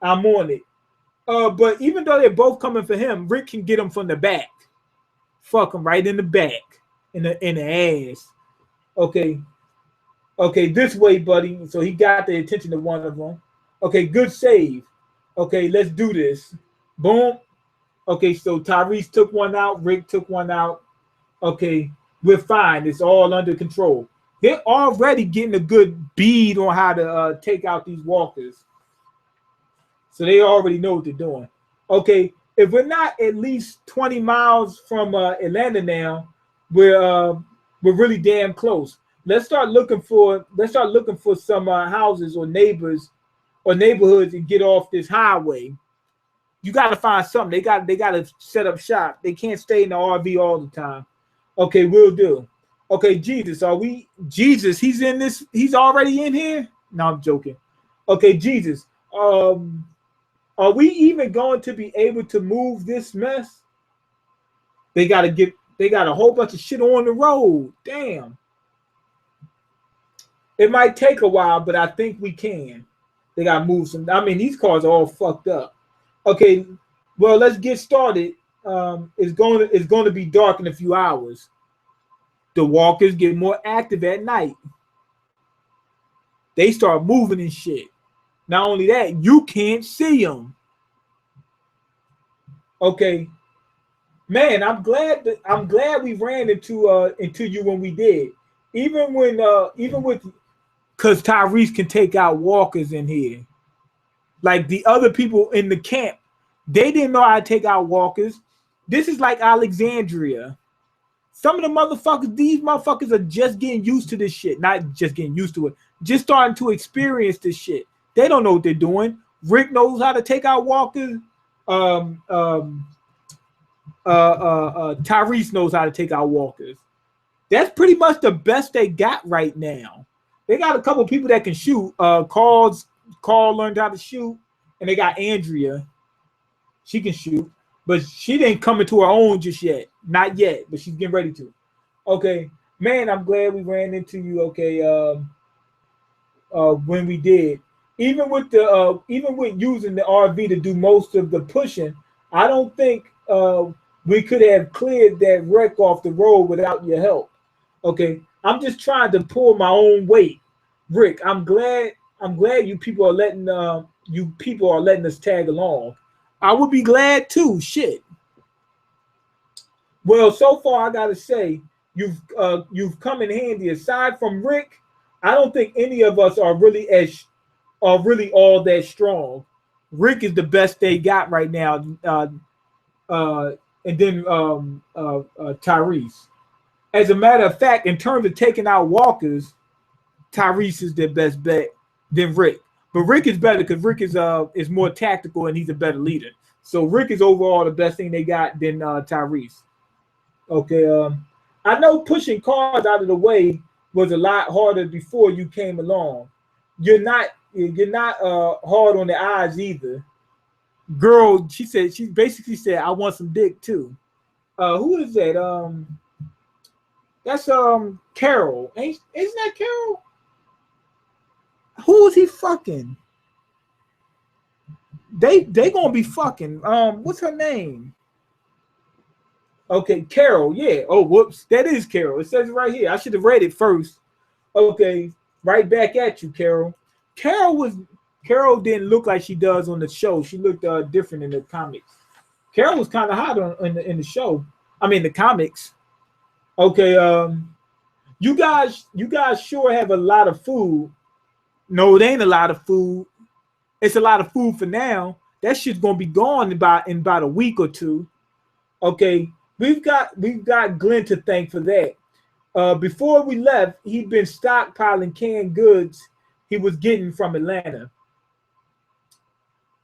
I'm on it. But even though they're both coming for him, Rick can get him from the back. Fuck him right in the back, in the ass. Okay. Okay, this way, buddy. So he got the attention of one of them. Okay, good save. Okay, let's do this. Boom. Okay, so Tyrese took one out. Rick took one out. Okay, we're fine. It's all under control. They're already getting a good bead on how to take out these walkers. So they already know what they're doing. Okay, if we're not at least 20 miles from Atlanta now, we're really damn close. Let's start looking for some houses or neighbors or neighborhoods and get off this highway. You got to find something. They got to set up shop. They can't stay in the RV all the time. Okay, we'll do. Okay, Jesus, he's in this. He's already in here. No, I'm joking. Okay, Jesus. Are we even going to be able to move this mess? They got a whole bunch of shit on the road. Damn. It might take a while, but I think we can. They got to move some. I mean, these cars are all fucked up. Okay, well, let's get started. It's going to be dark in a few hours. The walkers get more active at night. They start moving and shit. Not only that, you can't see them. Okay, man, I'm glad we ran into you when we did. Even with because Tyrese can take out walkers in here. Like the other people in the camp, they didn't know how to take out walkers. This is like Alexandria. Some of these motherfuckers are just getting used to this shit. Not just getting used to it, just starting to experience this shit. They don't know what they're doing. Rick knows how to take out walkers. Tyreese knows how to take out walkers. That's pretty much the best they got right now. They got a couple people that can shoot. Carl learned how to shoot, and they got Andrea. She can shoot, but she didn't come into her own just yet. Not yet, but she's getting ready to. Okay, man, I'm glad we ran into you. Okay, when we did, even with using the RV to do most of the pushing, I don't think we could have cleared that wreck off the road without your help. Okay, I'm just trying to pull my own weight. Rick, I'm glad you people are letting us tag along. I would be glad too. Shit. Well, so far I gotta say you've come in handy. Aside from Rick, I don't think any of us are really all that strong. Rick is the best they got right now, and then Tyreese. As a matter of fact, in terms of taking out walkers, Tyrese is their best bet than Rick. But Rick is better because Rick is more tactical and he's a better leader. So Rick is overall the best thing they got than Tyrese. Okay, I know pushing cars out of the way was a lot harder before you came along. You're not hard on the eyes either. Girl, she basically said, I want some dick too. Who is that? That's Carol. Isn't that Carol? Who is he fucking? They gonna be fucking. What's her name? Okay, Carol. Yeah. Oh, whoops. That is Carol. It says it right here. I should have read it first. Okay, right back at you, Carol. Carol didn't look like she does on the show. She looked different in the comics. Carol was kind of hot in the show. I mean, the comics. Okay, you guys sure have a lot of food. No, it ain't a lot of food. It's a lot of food for now. That shit's gonna be gone in about a week or two. Okay, we've got Glenn to thank for that. Before we left, he'd been stockpiling canned goods he was getting from Atlanta.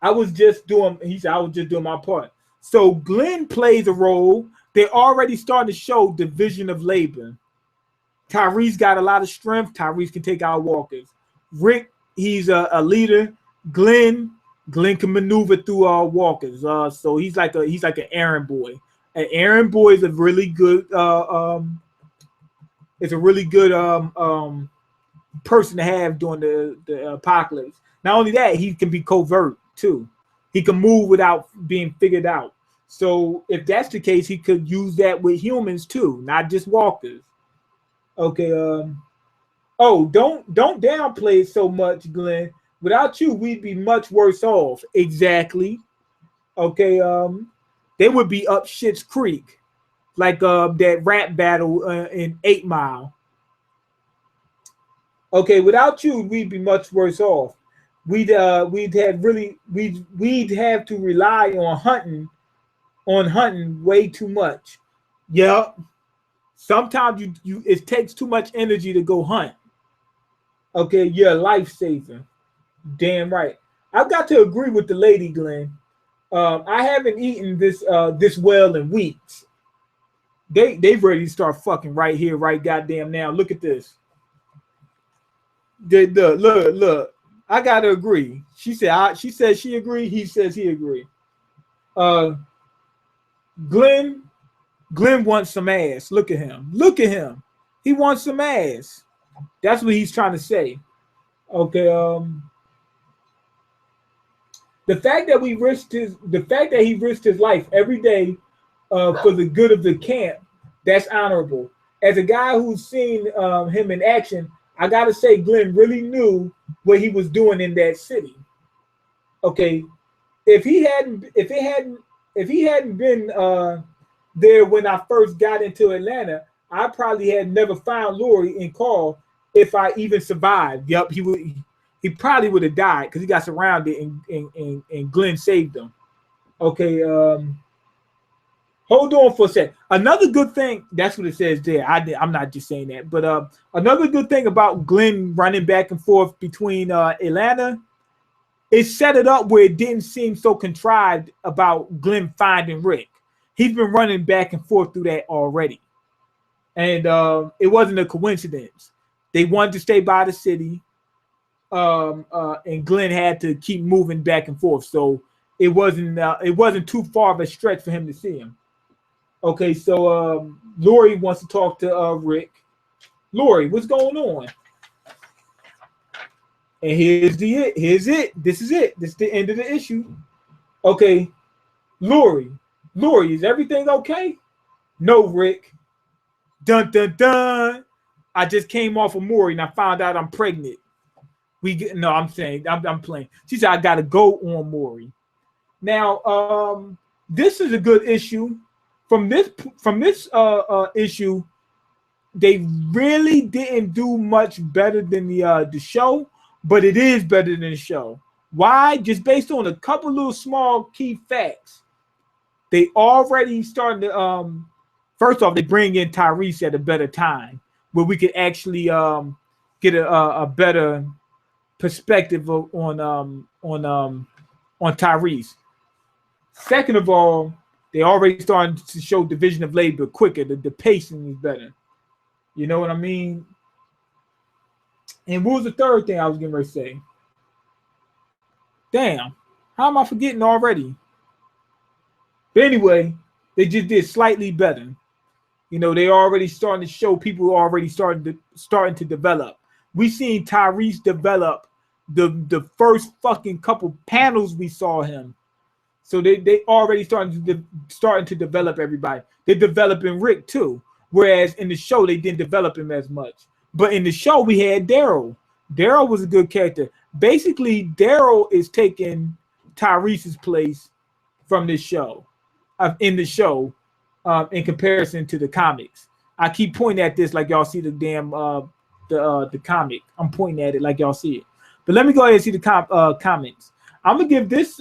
I was just doing my part. So Glenn plays a role. They're already starting to show division of labor. Tyrese got a lot of strength. Tyrese can take out walkers. Rick, he's a leader. Glenn can maneuver through walkers. So he's like an errand boy. An errand boy is a really good person to have during the apocalypse. Not only that, he can be covert too. He can move without being figured out. So if that's the case, he could use that with humans too, not just walkers. Okay. Oh, don't downplay it so much, Glenn. Without you, we'd be much worse off. Exactly. Okay. They would be up Shit's Creek, like that rap battle in 8 Mile. Okay, without you, we'd be much worse off. we'd have to rely on hunting way too much. Yep. Sometimes it takes too much energy to go hunt. Okay, you're a lifesaver. Damn right. I've got to agree with the lady, Glenn. I haven't eaten this well in weeks. They've ready to start fucking right here, right goddamn now. Look at this. Look. I gotta agree. She said she agreed. He says he agreed. Glenn wants some ass. Look at him. Look at him. He wants some ass. That's what he's trying to say. Okay. The fact that he risked his life every day for the good of the camp, that's honorable. As a guy who's seen him in action, I gotta say Glenn really knew what he was doing in that city. Okay. If he hadn't been there when I first got into Atlanta, I probably had never found Laurie and Carl if I even survived. Yep, he probably would have died because he got surrounded and Glenn saved him. Okay, hold on for a sec. Another good thing, that's what it says there. I'm not just saying that, but another good thing about Glenn running back and forth between Atlanta, it set it up where it didn't seem so contrived about Glenn finding Rick. He's been running back and forth through that already. And it wasn't a coincidence. They wanted to stay by the city, and Glenn had to keep moving back and forth. So it wasn't too far of a stretch for him to see him. Okay, so Laurie wants to talk to Rick. Laurie, what's going on? And here's it. This is it. This is the end of the issue. Okay, Laurie, is everything okay? No, Rick. Dun dun dun. I just came off of Maury and I found out I'm pregnant. I'm playing. She said I gotta go on Maury. Now, this is a good issue. From this issue, they really didn't do much better than the show, but it is better than the show. Why? Just based on a couple little small key facts. They already started to first off, they bring in Tyrese at a better time where we could actually get a better perspective on Tyrese. Second of all, they already starting to show division of labor quicker. The pacing is better. You know what I mean? And what was the third thing I was getting ready to say? Damn, how am I forgetting already? But anyway, they just did slightly better. You know, they already starting to show people already starting to develop. We seen Tyrese develop the first fucking couple panels we saw him. So they already starting to develop everybody. They're developing Rick too. Whereas in the show, they didn't develop him as much. But in the show, we had Daryl. Daryl was a good character. Basically, Daryl is taking Tyrese's place from this show. In the show, in comparison to the comics. I keep pointing at this like y'all see the damn the comic. I'm pointing at it like y'all see it. But let me go ahead and see the comments. I'm gonna give this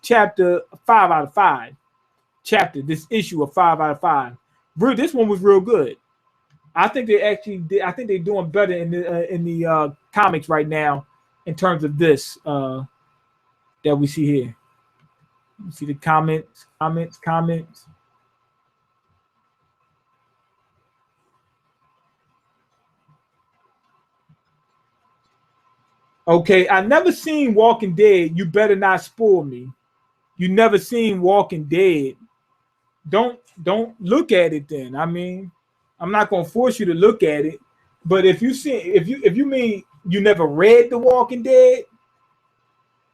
chapter 5 out of 5. This issue of 5 out of 5. This one was real good. I think they're doing better in the comics right now in terms of this that we see here. You see the comments. Okay, I never seen Walking Dead. You better not spoil me. You never seen Walking Dead. Don't look at it then. I mean, I'm not gonna force you to look at it. But if you mean you never read The Walking Dead,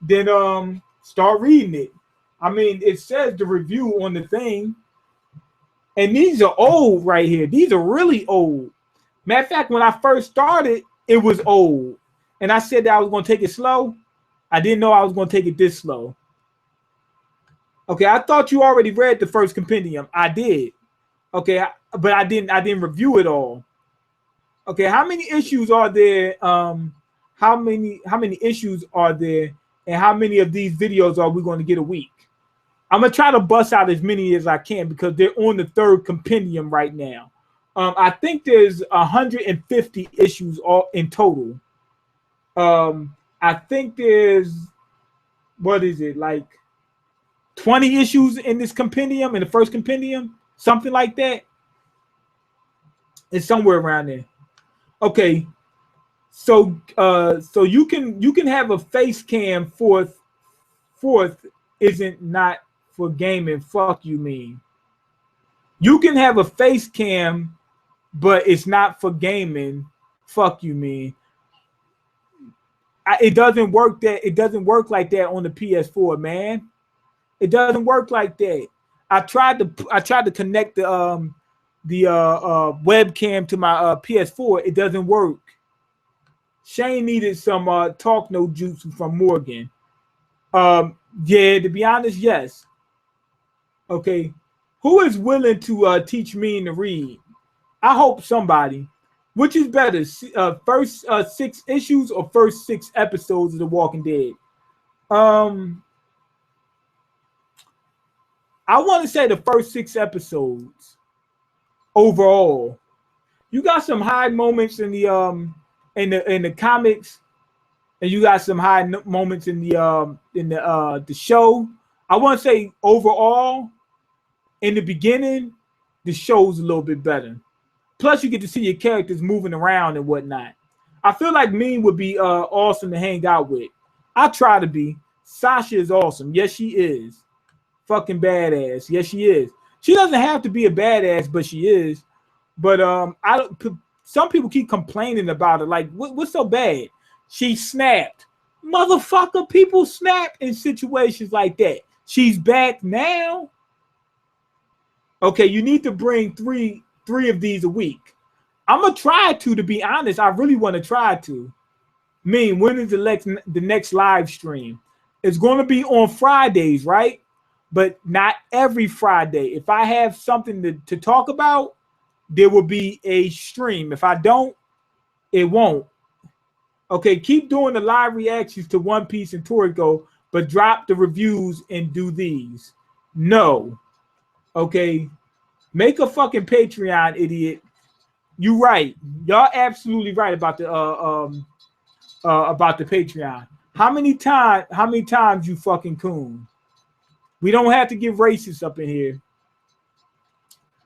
then start reading it. I mean, it says the review on the thing. And these are old right here. These are really old. Matter of fact, when I first started, it was old. And I said that I was going to take it slow. I didn't know I was going to take it this slow. Okay, I thought you already read the first compendium. I did. Okay, but I didn't review it all. Okay, how many issues are there how many issues are there, and how many of these videos are we going to get a week? I'm gonna try to bust out as many as I can because they're on the third compendium right now. I think there's 150 issues all in total. I think there's, what is it, like 20 issues in this compendium, in the first compendium, something like that. It's somewhere around there. Okay, so you can have a face cam fourth isn't not for gaming. Fuck you mean. You can have a face cam, but it's not for gaming. Fuck you mean. It doesn't work like that on the PS4, man. It doesn't work like that. I tried to connect the webcam to my PS4. It doesn't work. Shane needed some talk no jutsu from Morgan. Yeah, to be honest, yes. Okay, who is willing to teach me to read? I hope somebody. Which is better, first 6 issues or first 6 episodes of The Walking Dead? I want to say the first 6 episodes overall. You got some high moments in the comics, and you got some high moments in the show. I want to say overall, in the beginning, the show's a little bit better. Plus, you get to see your characters moving around and whatnot. I feel like Miyn would be awesome to hang out with. I try to be. Sasha is awesome. Yes, she is. Fucking badass. Yes, she is. She doesn't have to be a badass, but she is. But some people keep complaining about it. Like, what's so bad? She snapped. Motherfucker, people snap in situations like that. She's back now. Okay, you need to bring three of these a week. I'm gonna try to be honest. I really want to try to. Miyn, when is the next live stream? It's going to be on Fridays, right? But not every Friday. If I have something to talk about, there will be a stream. If I don't, it won't. Okay, keep doing the live reactions to One Piece and Toriko, but drop the reviews and do these. No. Okay. Make a fucking Patreon, idiot. You right. Y'all absolutely right about the Patreon. How many times you fucking coon? We don't have to get racist up in here.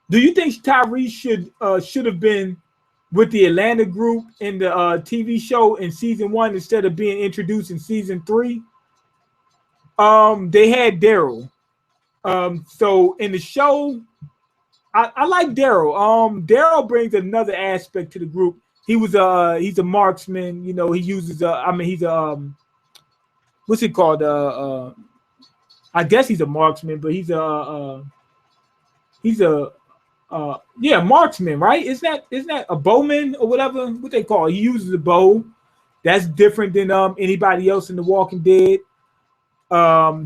Do you think Tyreese should have been with the Atlanta group in the TV show in season 1 instead of being introduced in season 3? They had Daryl. So in the show, I like Daryl. Daryl brings another aspect to the group. He's a marksman. You know, he uses he's a what's it called? I guess he's a marksman, but he's a marksman, right? Isn't that a bowman or whatever? What they call it? He uses a bow. That's different than anybody else in The Walking Dead.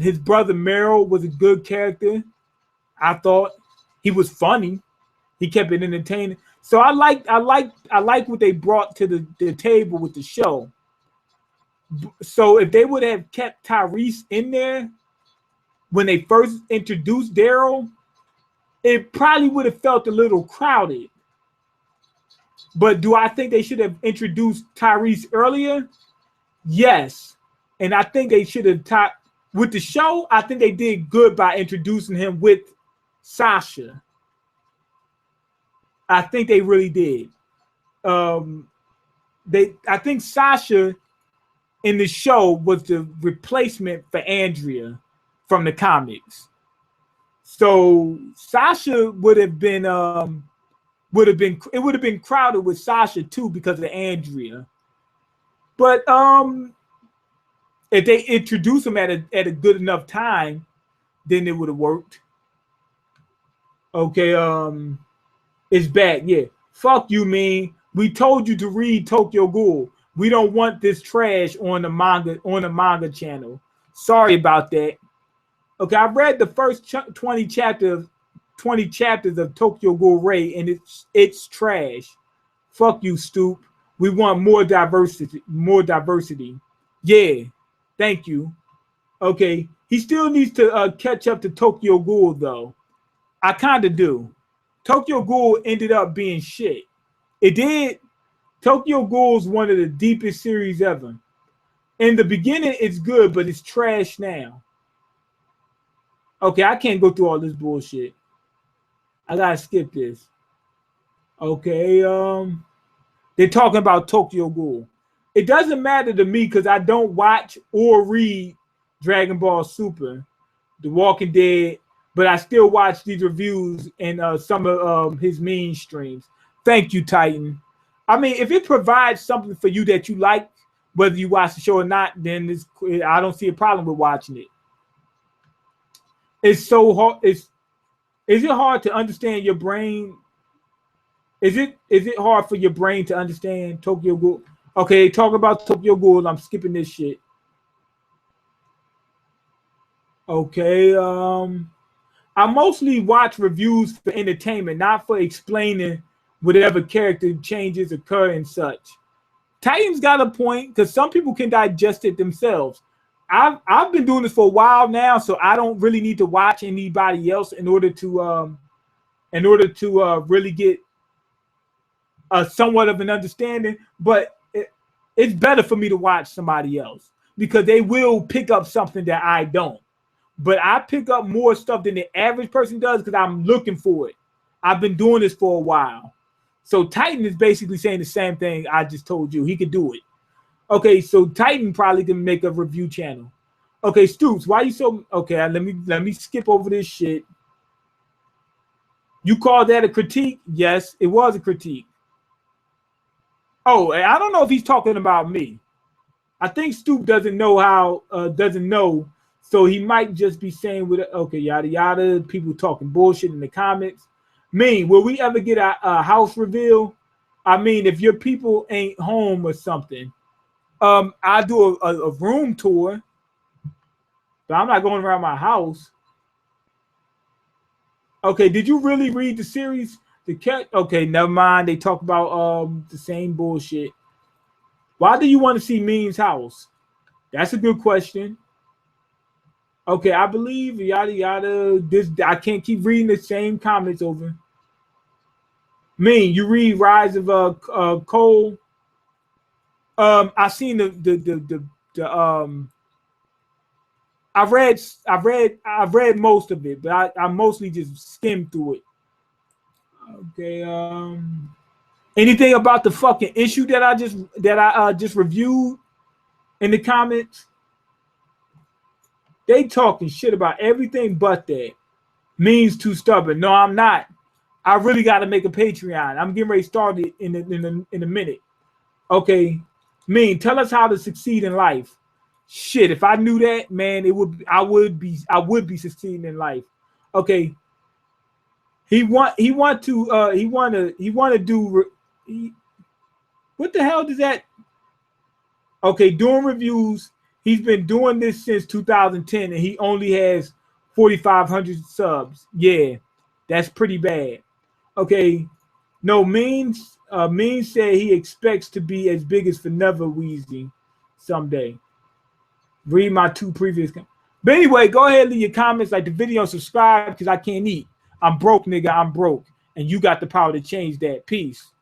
His brother Meryl was a good character. I thought he was funny. He kept it entertaining. So I like what they brought to the table with the show. So if they would have kept Tyreese in there when they first introduced Daryl, it probably would have felt a little crowded. But do I think they should have introduced Tyreese earlier? Yes. And I think they should have with the show, I think they did good by introducing him with Sasha. I think they really did. I think Sasha in the show was the replacement for Andrea from the comics. So Sasha would have been crowded with Sasha too because of Andrea. But if they introduce him at a good enough time, then it would have worked. Okay, it's back. Yeah. Fuck you, Miyn. We told you to read Tokyo Ghoul. We don't want this trash on the manga channel. Sorry about that. Okay, I read the first 20 chapters of Tokyo Ghoul Ray, and it's trash. Fuck you, Stoop. We want more diversity. More diversity. Yeah. Thank you. Okay. He still needs to catch up to Tokyo Ghoul, though. I kind of do. Tokyo Ghoul ended up being shit. It did. Tokyo Ghoul is one of the deepest series ever. In the beginning, it's good, but it's trash now. Okay, I can't go through all this bullshit. I gotta skip this. Okay, they're talking about Tokyo Ghoul. It doesn't matter to me because I don't watch or read Dragon Ball Super, The Walking Dead, but I still watch these reviews and some of his mean streams. Thank you, Titan. I mean, if it provides something for you that you like, whether you watch the show or not, then I don't see a problem with watching it. It's so hard. Is it hard to understand your brain? Is it hard for your brain to understand Tokyo Ghoul? Okay, talk about Tokyo Ghoul. I'm skipping this shit. Okay, I mostly watch reviews for entertainment, not for explaining whatever character changes occur and such. Titan's got a point because some people can digest it themselves. I've been doing this for a while now, so I don't really need to watch anybody else in order to really get somewhat of an understanding. But it's better for me to watch somebody else because they will pick up something that I don't. But I pick up more stuff than the average person does because I'm looking for it. I've been doing this for a while. So Titan is basically saying the same thing I just told you. He could do it. Okay, so Titan probably can make a review channel. Okay, Stoops, why you so okay? Let me skip over this shit. You call that a critique? Yes, it was a critique. Oh, I don't know if he's talking about me. I think Stoop doesn't know so he might just be saying with okay, yada yada. People talking bullshit in the comments. Mean, will we ever get a house reveal? I mean, if your people ain't home or something, I do a room tour, but I'm not going around my house. Okay, did you really read the series? The cat? Okay, never mind. They talk about the same bullshit. Why do you want to see Mean's house? That's a good question. Okay, I believe yada yada. This I can't keep reading the same comments over. Mean, you read Rise of Cole. I seen I've read most of it, but I mostly just skimmed through it. Okay. Anything about the fucking issue that I just reviewed in the comments? They talking shit about everything but that. Means too stubborn. No, I'm not. I really got to make a Patreon. I'm getting ready to start it in a minute. Okay. Mean, tell us how to succeed in life. Shit, if I knew that, man, I would be succeeding in life. Okay. What the hell does that? Okay, doing reviews. He's been doing this since 2010 and he only has 4,500 subs. Yeah, that's pretty bad. Okay, no, Mean said he expects to be as big as Forever Wheezy someday. Read my 2 previous. But anyway, go ahead and leave your comments, like the video, and subscribe because I can't eat. I'm broke, nigga. I'm broke. And you got the power to change that. Peace.